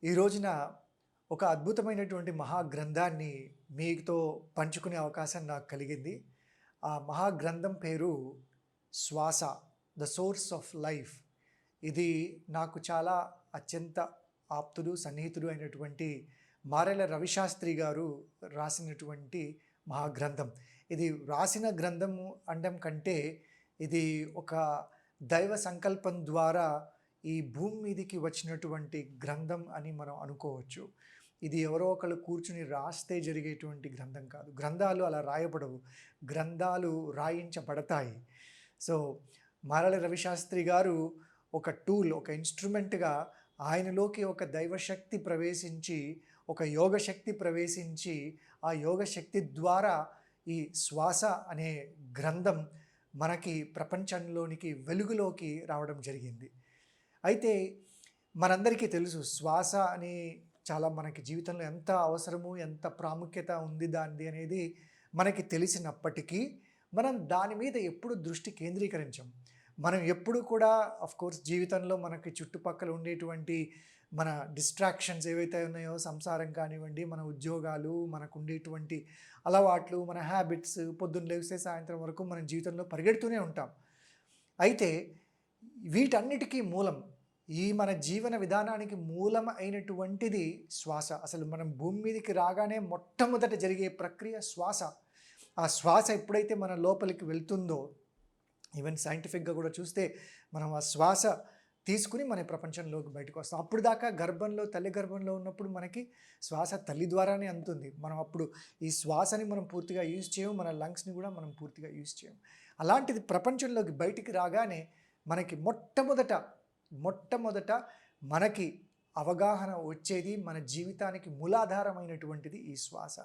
ఈ రోజున ఒక అద్భుతమైనటువంటి మహాగ్రంథాన్ని మీతో పంచుకునే అవకాశం నాకు కలిగింది. ఆ మహాగ్రంథం పేరు 'శ్వాస' ద సోర్స్ ఆఫ్ లైఫ్. ఇది నాకు చాలా అత్యంత ఆప్తుడు, సన్నిహితుడు అయినటువంటి మారెల రవిశాస్త్రి గారు రాసినటువంటి మహాగ్రంథం. ఇది రాసిన గ్రంథము అనడం కంటే ఇది ఒక దైవ సంకల్పం ద్వారా ఈ భూమి మీదికి వచ్చినటువంటి గ్రంథం అని మనం అనుకోవచ్చు. ఇది ఎవరో ఒకళ్ళు కూర్చుని రాస్తే జరిగేటువంటి గ్రంథం కాదు. గ్రంథాలు అలా రాయబడవు. గ్రంథాలు రాయించబడతాయి. సో, మారెల రవిశాస్త్రి గారు ఒక టూల్, ఒక ఇన్‌స్ట్రుమెంట్‌గా ఆయనలోకి ఒక దైవశక్తి ప్రవేశించి, ఒక యోగశక్తి ప్రవేశించి, ఆ యోగశక్తి ద్వారా ఈ శ్వాస అనే గ్రంథం మనకి ప్రపంచంలోనికి వెలుగులోకి రావడం జరిగింది. అయితే మనందరికీ తెలుసు శ్వాస అని చాలా మనకి జీవితంలో ఎంత అవసరము, ఎంత ప్రాముఖ్యత ఉంది దానిది అనేది మనకి తెలిసినప్పటికీ, మనం దాని మీద ఎప్పుడు దృష్టి కేంద్రీకరించం. మనం ఎప్పుడు కూడా ఆఫ్‌కోర్స్ జీవితంలో మనకి చుట్టుపక్కల ఉండేటువంటి మన డిస్ట్రాక్షన్స్ ఏవైతే ఉన్నాయో సంసారం కానివ్వండి, మన ఉద్యోగాలు, మనకుండేటువంటి అలవాట్లు, మన హ్యాబిట్స్ పొద్దున్న లెగిస్తే సాయంత్రం వరకు మన జీవితంలో పరిగెడుతూనే ఉంటాం. అయితే వీటన్నిటికీ మూలం, ఈ మన జీవన విధానానికి మూలం అయినటువంటిది శ్వాస. అసలు మనం భూమి మీదకి రాగానే మొట్టమొదట జరిగే ప్రక్రియ శ్వాస. ఆ శ్వాస ఎప్పుడైతే మన లోపలికి వెళ్తుందో, ఈవెన్ సైంటిఫిక్‌గా కూడా చూస్తే మనం ఆ శ్వాస తీసుకుని మన ప్రపంచంలోకి బయటకు వస్తాం. అప్పుడు దాకా తల్లి గర్భంలో ఉన్నప్పుడు మనకి శ్వాస తల్లి ద్వారానే అందుతుంది. మనం అప్పుడు ఈ శ్వాసని మనం పూర్తిగా యూజ్ చేయము. మన లంగ్స్‌ని కూడా మనం పూర్తిగా యూజ్ చేయము. అలాంటిది ప్రపంచంలోకి బయటికి రాగానే మనకి మొట్టమొదట మనకి అవగాహన వచ్చేది, మన జీవితానికి మూలాధారమైనటువంటిది ఈ శ్వాస.